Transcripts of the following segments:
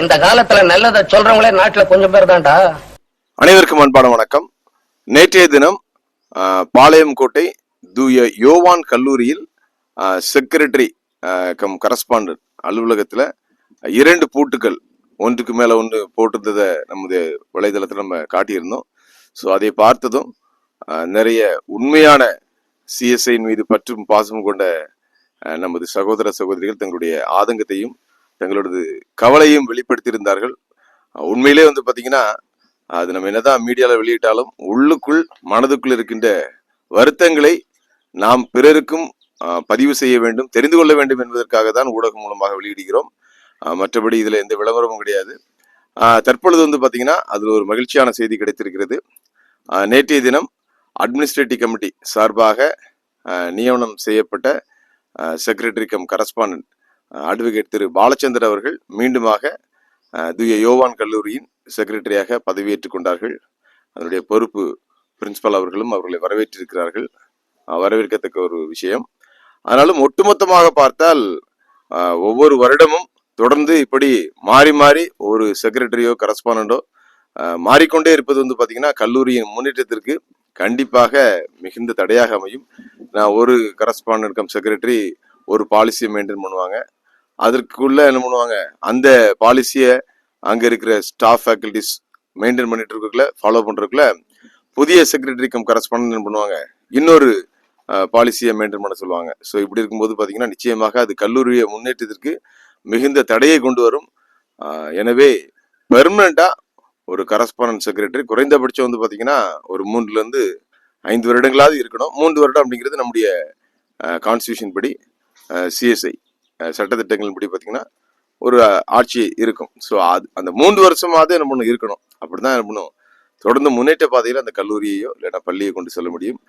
இந்த காலத்துல நல்லதை சொல்றவங்களே நாட்டுல கொஞ்சம் பேர் தான்டா. அனைவருக்கும் அன்பான வணக்கம். நேற்றைய தினம் பாளையம் கோட்டை தூய யோவான் கல்லூரியில் செக்ரட்டரி கம் கரஸ்பாண்டன்ட் அலுவலகத்துல 2 பூட்டுக்கள் ஒன்றுக்கு மேல ஒன்று போட்டிருந்ததை நமது வலைதளத்தில் நம்ம காட்டியிருந்தோம். ஸோ அதை பார்த்ததும் நிறைய உண்மையான சிஎஸ்ஐ மீது பற்றும் பாசமும் கொண்ட நமது சகோதர சகோதரிகள் தங்களுடைய ஆதங்கத்தையும் தங்களோட கவலையும் வெளிப்படுத்தியிருந்தார்கள். உண்மையிலே பாத்தீங்கன்னா அது நம்ம என்னதான் மீடியால வெளியிட்டாலும் உள்ளுக்குள் மனதுக்குள் இருக்கின்ற வருத்தங்களை நாம் பிறருக்கும் பதிவு செய்ய வேண்டும், தெரிந்து கொள்ள வேண்டும் என்பதற்காக தான் ஊடகம் மூலமாக வெளியிடுகிறோம். மற்றபடி இதுல எந்த விளம்பரமும் கிடையாது. தற்பொழுது பாத்தீங்கன்னா அதுல ஒரு மகிழ்ச்சியான செய்தி கிடைத்திருக்கிறது. நேற்றைய தினம் அட்மினிஸ்ட்ரேட்டிவ் கமிட்டி சார்பாக நியமனம் செய்யப்பட்ட செக்ரட்டரி கம் கரஸ்பாண்டன்ட் அட்வொகேட் திரு பாலச்சந்தர் அவர்கள் மீண்டுமாக தூய யோவான் கல்லூரியின் செக்ரட்டரியாக பதவியேற்றுக் கொண்டார்கள். அதனுடைய பொறுப்பு பிரின்சிபல் அவர்களும் அவர்களை வரவேற்றிருக்கிறார்கள். வரவேற்கத்தக்க ஒரு விஷயம். ஆனாலும் ஒட்டுமொத்தமாக பார்த்தால் ஒவ்வொரு வருடமும் தொடர்ந்து இப்படி மாறி மாறி ஒரு செக்ரட்டரியோ கரஸ்பாண்டோ மாறிக்கொண்டே இருப்பது பாத்தீங்கன்னா கல்லூரியின் முன்னேற்றத்திற்கு கண்டிப்பாக மிகுந்த தடையாக அமையும். ஒரு கரஸ்பாண்டன்ட் கம் செக்ரட்டரி ஒரு பாலிசியை மெயின்டைன் பண்ணுவாங்க. அதற்குள்ள என்ன பண்ணுவாங்க, அந்த பாலிசியை அங்க இருக்கிற ஸ்டாஃப் ஃபேக்கல்டிஸ் மெயின்டைன் பண்ணிட்டு இருக்கக்குள்ள ஃபாலோ பண்றதுக்குள்ள புதிய செக்ரட்டரி கம் கரஸ்பாண்டன்ட் பண்ணுவாங்க, இன்னொரு பாலிசியை மெயின்டைன் பண்ண சொல்லுவாங்க. ஸோ இப்படி இருக்கும்போது பாத்தீங்கன்னா நிச்சயமாக அது கல்லூரிய முன்னேற்றத்திற்கு மிகுந்த தடையை கொண்டு வரும். எனவே பெர்மனண்டா ஒரு கரஸ்பாண்டன்ட் செக்ரட்டரி குறைந்தபட்சம் பாத்தீங்கன்னா ஒரு 3 to 5 வருடங்களாவது இருக்கணும். 3 வருடம் அப்படிங்கிறது நம்முடைய கான்ஸ்டியூஷன் படி சிஎஸ்ஐ சட்டத்திட்டங்கள் படி பாத்தீங்கன்னா ஒரு ஆட்சி இருக்கும். ஸோ அந்த 3 வருஷமாவது என்ன பண்ணும் இருக்கணும். அப்படிதான் என்ன பண்ணும் தொடர்ந்து முன்னேற்ற பாதையில் அந்த கல்லூரியையோ இல்லைன்னா பள்ளியை கொண்டு செல்ல முடியும்.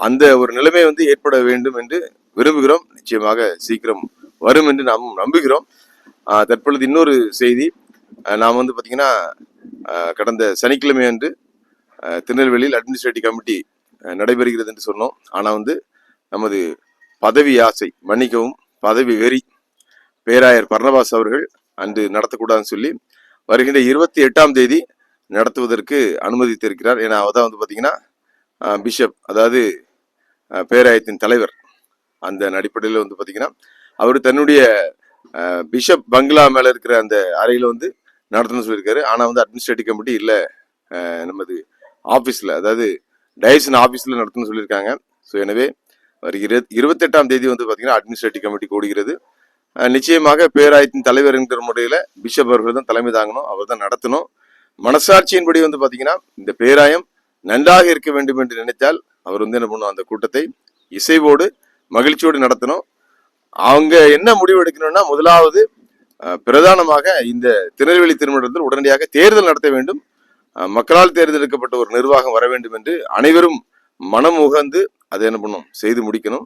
அந்த ஒரு நிலைமை ஏற்பட வேண்டும் என்று விரும்புகிறோம். நிச்சயமாக சீக்கிரம் வரும் என்று நாம் நம்புகிறோம். தற்பொழுது இன்னொரு செய்தி, நாம் பாத்தீங்கன்னா கடந்த சனிக்கிழமை அன்று திருநெல்வேலியில் அட்மினிஸ்ட்ரேட்டிவ் கமிட்டி நடைபெறுகிறது என்று சொன்னோம். ஆனா நமது பதவி ஆசை, மன்னிக்கவும் பதவி வெறி பேராயர் பர்னபாஸ் அவர்கள் அன்று நடத்தக்கூடாதுன்னு சொல்லி வருகின்ற 28ஆம் தேதி நடத்துவதற்கு அனுமதித்திருக்கிறார். ஏன்னா அவதான் பாத்தீங்கன்னா பிஷப், அதாவது பேராயத்தின் தலைவர். அந்த அடிப்படையில் பாத்தீங்கன்னா அவர் தன்னுடைய பிஷப் பங்களா மேல இருக்கிற அந்த அறையில நடத்தணும்னு சொல்லியிருக்காரு. ஆனா அட்மினிஸ்ட்ரேட்டிவ் கமிட்டி இல்ல, நமது ஆபீஸ்ல, அதாவது டைசன் ஆபீஸ்ல நடத்தணும்னு சொல்லியிருக்காங்க. ஸோ எனவே 28ஆம் தேதி பாத்தீங்கன்னா அட்மினிஸ்ட்ரேட்டிவ் கமிட்டி கூடுகிறது. நிச்சயமாக பேராயத்தின் தலைவர் என்கிற முறையில பிஷப் அவர்கள் தான் தலைமை தாங்கணும், அவர் தான் நடத்தணும். மனசாட்சியின்படி பாத்தீங்கன்னா இந்த பேராயம் நன்றாக இருக்க வேண்டும் என்று நினைத்தால் அவர் என்ன பண்ணும், அந்த கூட்டத்தை இசைவோடு மகிழ்ச்சியோடு நடத்தணும். அவங்க என்ன முடிவு எடுக்கணும்னா, முதலாவது பிரதானமாக இந்த திருநெல்வேலி திருமணத்தில் உடனடியாக தேர்தல் நடத்த வேண்டும், மக்களால் தேர்ந்தெடுக்கப்பட்ட ஒரு நிர்வாகம் வர வேண்டும் என்று அனைவரும் மனம் உகந்து அதை என்ன பண்ணும் செய்து முடிக்கணும்.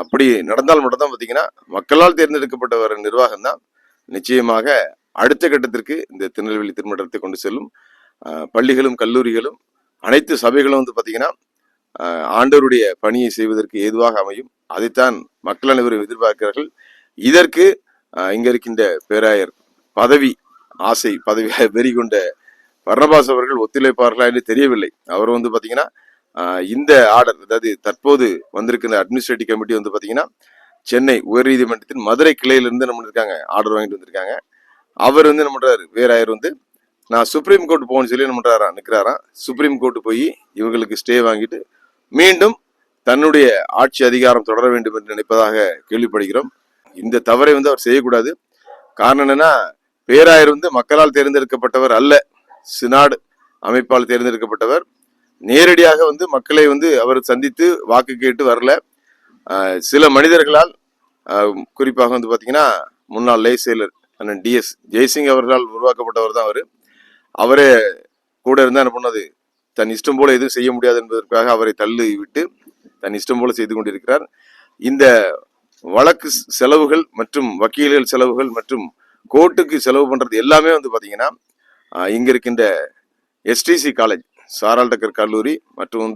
அப்படி நடந்தால் மட்டும்தான் பாத்தீங்கன்னா மக்களால் தேர்ந்தெடுக்கப்பட்ட வர நிர்வாகம் தான் நிச்சயமாக அடுத்த கட்டத்திற்கு இந்த திருநெல்வேலி திருமணத்தை கொண்டு செல்லும். பள்ளிகளும் கல்லூரிகளும் அனைத்து சபைகளும் பாத்தீங்கன்னா ஆண்டவருடைய பணியை செய்வதற்கு ஏதுவாக அமையும். அதைத்தான் மக்கள் அனைவரும் எதிர்பார்க்கிறார்கள். இதற்கு இங்க இருக்கின்ற பேராயர் பதவி ஆசை, பதவி வெறி கொண்ட பர்னபாஸ் அவர்கள் ஒத்துழைப்பார்களா என்று தெரியவில்லை. அவர் பாத்தீங்கன்னா இந்த ஆர்டர், அதாவது தற்போது வந்திருக்கிற அட்மினிஸ்ட்ரேட்டிவ் கமிட்டி பாத்தீங்கன்னா சென்னை உயர்நீதிமன்றத்தின் மதுரை கிளையிலிருந்து நம்ம இருக்காங்க ஆர்டர் வாங்கிட்டு வந்திருக்காங்க. அவர் என்ன பண்றாரு, பேராயர் நான் சுப்ரீம் கோர்ட் போகணும்னு சொல்லி என்ன பண்றாரா நிக்கிறாராம். சுப்ரீம் கோர்ட் போய் இவங்களுக்கு ஸ்டே வாங்கிட்டு மீண்டும் தன்னுடைய ஆட்சி அதிகாரம் தொடர வேண்டும் என்று நினைப்பதாக கேள்விப்படுகிறோம். இந்த தவறை அவர் செய்யக்கூடாது. காரணம் என்னன்னா, பேராயர் மக்களால் தேர்ந்தெடுக்கப்பட்டவர் அல்ல, சினாடு அமைப்பால் தேர்ந்தெடுக்கப்பட்டவர். நேரடியாக மக்களை அவர் சந்தித்து வாக்கு கேட்டு வரல. சில மனிதர்களால், குறிப்பாக பாத்தீங்கன்னா முன்னாள் லே செயலர் அண்ணன் DS ஜெய்சிங் அவர்களால் உருவாக்கப்பட்டவர் தான் அவரே கூட இருந்தா என்ன பண்ணது, தன் இஷ்டம் போல எதுவும் செய்ய முடியாது என்பதற்காக அவரை தள்ளி விட்டு தன் இஷ்டம் போல செய்து கொண்டிருக்கிறார். இந்த வழக்கு செலவுகள் மற்றும் வக்கீல்கள் செலவுகள் மற்றும் கோர்ட்டுக்கு செலவு பண்றது எல்லாமே பாத்தீங்கன்னா இங்க இருக்கின்ற STC காலேஜ், சாரால் டக்கர் கல்லூரி மற்றும்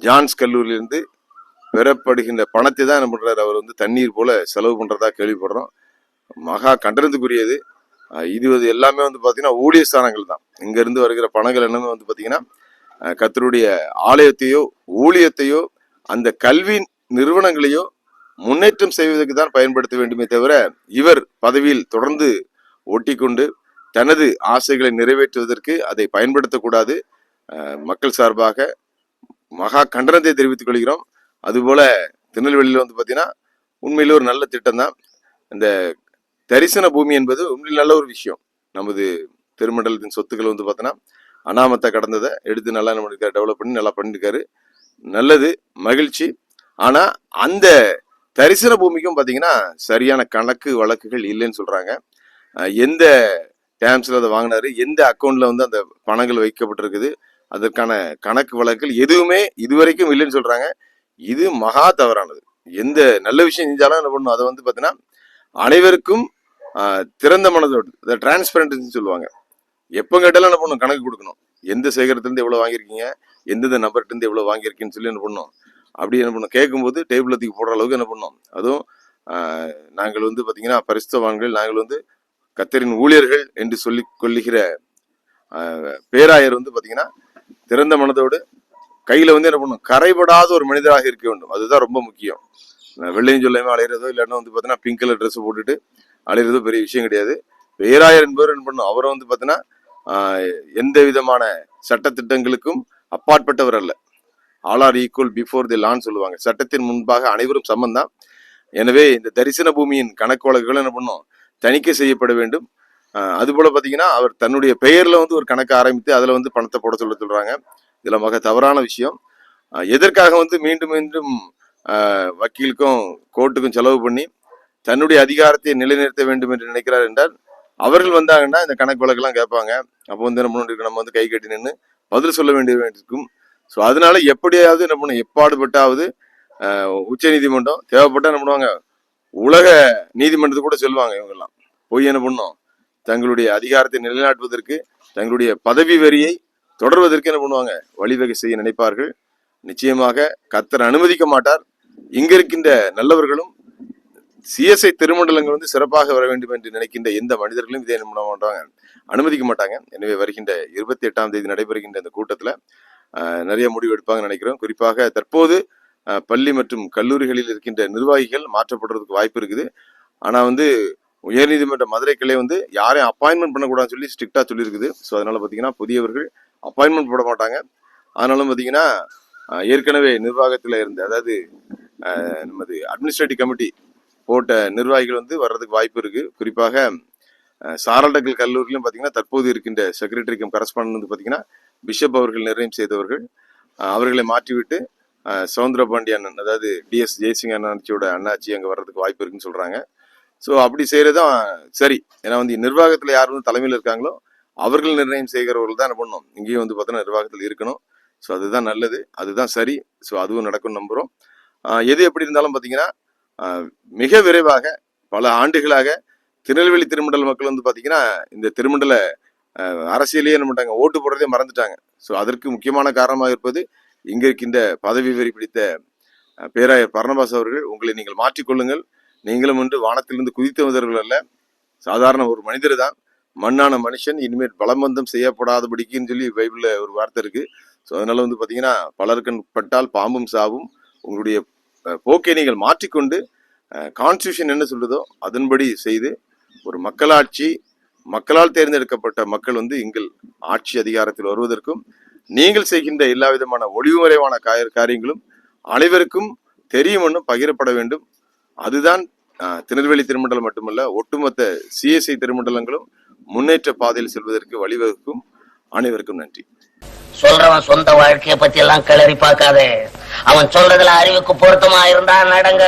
ஜான்ஸ் கல்லூரியிலிருந்து பெறப்படுகின்ற பணத்தை தான் என்ன பண்றாரு, அவர் தண்ணீர் போல செலவு பண்றதா கேள்விப்படுறோம். மகா கண்டனத்துக்குரியது. இது எல்லாமே வந்து பாத்தீங்கன்னா ஊழிய ஸ்தானங்கள் தான். இங்க இருந்து வருகிற பணங்கள் எல்லாமே வந்து பாத்தீங்கன்னா கர்த்தருடைய ஆலயத்தையோ ஊழியத்தையோ அந்த கல்வி நிறுவனங்களையோ முன்னேற்றம் செய்வதற்கு தான் பயன்படுத்த வேண்டுமே தவிர இவர் பதவியில் தொடர்ந்து ஒட்டிக்கொண்டு தனது ஆசைகளை நிறைவேற்றுவதற்கு அதை பயன்படுத்தக்கூடாது. மக்கள் சார்பாக மகா கண்டனத்தை தெரிவித்துக் கொள்கிறோம். அதுபோல திருநெல்வேலியில் வந்து பாத்தீங்கன்னா உண்மையிலே ஒரு நல்ல திட்டம் தான். இந்த தரிசன பூமி என்பது உண்மையில் நல்ல ஒரு விஷயம். நமது திருமண்டலத்தின் சொத்துக்கள் வந்து பார்த்தோன்னா அனாமத்தை கடந்ததை எடுத்து நல்லா நம்ம டெவலப் பண்ணி நல்லா பண்ணிருக்காரு. நல்லது, மகிழ்ச்சி. ஆனா அந்த தரிசன பூமிக்கும் பாத்தீங்கன்னா சரியான கணக்கு வழக்குகள் இல்லைன்னு சொல்றாங்க. எந்த டேம்ஸ்ல அதை வாங்கினாரு, எந்த அக்கௌண்ட்ல வந்து அந்த பணங்கள் வைக்கப்பட்டிருக்குது, அதற்கான கணக்கு வழக்குகள் எதுவுமே இதுவரைக்கும் இல்லைன்னு சொல்றாங்க. இது மகா தவறானது. எந்த நல்ல விஷயம் செஞ்சாலும் என்ன பண்ணணும், அதை வந்து பாத்தீங்கன்னா அனைவருக்கும் திறந்த மனதோடு, அதை டிரான்ஸ்பரன்ட்னு சொல்லுவாங்க. எப்போ கேட்டாலும் என்ன பண்ணணும், கணக்கு கொடுக்கணும். எந்த சேகரத்துலேருந்து எவ்வளோ வாங்கியிருக்கீங்க, எந்தெந்த நபர்கிட்ட எவ்வளோ வாங்கியிருக்கீங்கன்னு சொல்லி என்ன பண்ணணும், அப்படி என்ன பண்ணணும் கேட்கும்போது டேபிள் தூக்கி போடுற அளவுக்கு என்ன பண்ணணும். அதுவும் நாங்கள் வந்து பார்த்தீங்கன்னா பரிசுத்தவான்கள், நாங்கள் வந்து கர்த்தரின் ஊழியர்கள் என்று சொல்லி கொள்ளுகிற பேராயர் வந்து பார்த்தீங்கன்னா திறந்த மனதோடு கையில் வந்து என்ன பண்ணணும், கரைபடாத ஒரு மனிதராக இருக்க வேண்டும். அதுதான் ரொம்ப முக்கியம். வெள்ளையும் சொல்லாமல் அலையிறதோ இல்லைன்னா வந்து பார்த்தீங்கன்னா பிங்க் கலர் ட்ரெஸ் போட்டுட்டு அலையிறதோ பெரிய விஷயம் கிடையாது. பேராயர் என்பவர் என்ன பண்ணும், அவரை வந்து பார்த்தீங்கன்னா எந்த விதமான சட்டத்திட்டங்களுக்கும் அப்பாற்பட்டவர் அல்ல. All are equal before the லான்னு சொல்லுவாங்க. சட்டத்தின் முன்பாக அனைவரும் சமந்தான். எனவே இந்த தரிசன பூமியின் கணக்கு வழக்குகள் என்ன பண்ணும், தணிக்கை செய்யப்பட வேண்டும். அதுபோல பார்த்தீங்கன்னா அவர் தன்னுடைய பெயர்ல வந்து ஒரு கணக்கு ஆரம்பித்து அதில் வந்து பணத்தை போட சொல்றாங்க. இதுல மக தவறான விஷயம். எதற்காக வந்து மீண்டும் மீண்டும் வக்கீலுக்கும் கோர்ட்டுக்கும் செலவு பண்ணி தன்னுடைய அதிகாரத்தை நிலைநிறுத்த வேண்டும் என்று நினைக்கிறார் என்றால், அவர்கள் வந்தாங்கன்னா இந்த கணக்கு வழக்கெல்லாம் கேட்பாங்க. அப்போ வந்து என்ன பண்ண, நம்ம வந்து கை கட்டி நின்று பதில் சொல்ல வேண்டியிருக்கும். ஸோ அதனால எப்படியாவது என்ன பண்ணும், எப்பாடுபட்டாவது உச்ச நீதிமன்றம் தேவைப்பட்டா என்ன பண்ணுவாங்க, உலக நீதிமன்றத்துக்கு கூட செல்வாங்க. இவங்கெல்லாம் போய் என்ன பண்ணும், தங்களுடைய அதிகாரத்தை நிலைநாட்டுவதற்கு, தங்களுடைய பதவி வரியை தொடர்வதற்கு என்ன பண்ணுவாங்க, வழிவகை செய்ய நினைப்பார்கள். நிச்சயமாக கர்த்தர் அனுமதிக்க மாட்டார். இங்க இருக்கின்ற நல்லவர்களும் சிஎஸ்ஐ திருமண்டலங்கள் வந்து சிறப்பாக வர வேண்டும் என்று நினைக்கின்ற எந்த மனிதர்களும் இதை என்ன மாட்டாங்க, அனுமதிக்க மாட்டாங்க. எனவே வருகின்ற 28ஆம் தேதி நடைபெறுகின்ற இந்த கூட்டத்தில் நிறைய முடிவு எடுப்பாங்கன்னு நினைக்கிறோம். குறிப்பாக தற்போது பள்ளி மற்றும் கல்லூரிகளில் இருக்கின்ற நிர்வாகிகள் மாற்றப்படுறதுக்கு வாய்ப்பு இருக்குது. ஆனால் வந்து உயர்நீதிமன்ற மதுரை கிளை வந்து யாரையும் அப்பாயின்மெண்ட் பண்ணக்கூடாதுன்னு சொல்லி ஸ்ட்ரிக்டாக சொல்லியிருக்குது. ஸோ அதனால பார்த்தீங்கன்னா புதியவர்கள் அப்பாயின்மெண்ட் போட மாட்டாங்க. ஆனாலும் பார்த்தீங்கன்னா ஏற்கனவே நிர்வாகத்தில் இருந்த, அதாவது நமது அட்மினிஸ்ட்ரேட்டிவ் கமிட்டி போட்ட நிர்வாகிகள் வந்து வர்றதுக்கு வாய்ப்பு இருக்கு. குறிப்பாக சாரல்டக்கல் கல்லூரியிலும் பார்த்தீங்கன்னா தற்போது இருக்கின்ற செக்ரட்டரி கம் கரஸ்பாண்டன்ட் வந்து பார்த்தீங்கன்னா பிஷப் அவர்கள் நிர்ணயம் செய்தவர்கள். அவர்களை மாற்றிவிட்டு சவுந்தர பாண்டியன், அதாவது டிஎஸ் ஜெய்சிங் அண்ணாச்சியோட அண்ணாச்சி அங்கே வர்றதுக்கு வாய்ப்பு இருக்குன்னு சொல்றாங்க. ஸோ அப்படி செய்யறதுதான் சரி. ஏன்னா வந்து நிர்வாகத்தில் யார் வந்து தலைமையில் இருக்காங்களோ அவர்கள் நிர்ணயம் செய்கிறவர்கள் தான் என்ன பண்ணணும், இங்கேயும் வந்து பார்த்தோன்னா நிர்வாகத்தில் இருக்கணும். ஸோ அதுதான் நல்லது, அதுதான் சரி. ஸோ அதுவும் நடக்கும் நம்புகிறோம். எது எப்படி இருந்தாலும் பார்த்தீங்கன்னா மிக விரைவாக பல ஆண்டுகளாக திருநெல்வேலி திருமண்டல மக்கள் வந்து பார்த்தீங்கன்னா இந்த திருமண்டல அரசியலையே என்ன பண்ணிட்டாங்க, ஓட்டு போடுறதே மறந்துட்டாங்க. ஸோ அதற்கு முக்கியமான காரணமாக இருப்பது இங்க இருக்கின்ற பதவி வெறி பிடித்த பேராயர் பர்னபாஸ் அவர்கள். உங்களை நீங்கள் மாற்றிக்கொள்ளுங்கள். நீங்களும் வந்து வானத்திலிருந்து குதித்தவர்கள் அல்ல, சாதாரண ஒரு மனிதர் தான். மண்ணான மனுஷன் இனிமேல் பலமந்தம் செய்யப்படாதபடிக்குன்னு சொல்லி பைபிள்ல ஒரு வார்த்தை இருக்கு. ஸோ அதனால வந்து பார்த்தீங்கன்னா பலருக்கன் பட்டால் பாம்பும் சாவும். உங்களுடைய போக்கை நீங்கள் மாற்றிக்கொண்டு கான்ஸ்டியூஷன் என்ன சொல்லுதோ அதன்படி செய்து ஒரு மக்களாட்சி, மக்களால் தேர்ந்தெடுக்கப்பட்ட மக்கள் வந்து எங்கள் ஆட்சி அதிகாரத்தில் வருவதற்கும், நீங்கள் செய்கின்ற எல்லா விதமான ஒளிவுமறைவான காரியங்களும் அனைவருக்கும் தெரியும் பகிரப்பட வேண்டும். அதுதான் திருநெல்வேலி திருமண்டலம் மட்டுமல்ல, ஒட்டுமொத்த சிஎஸ்ஐ திருமண்டலங்களும் முன்னேற்ற பாதையில் செல்வதற்கு வழிவகுக்கும். அனைவருக்கும் நன்றி. சொல்றவன் சொந்த வாழ்க்கைய பத்தி எல்லாம் கிளறி பார்க்காதே. அவன் சொல்றதுல அறிவுக்கு பொருத்தமா இருந்தா நடங்க.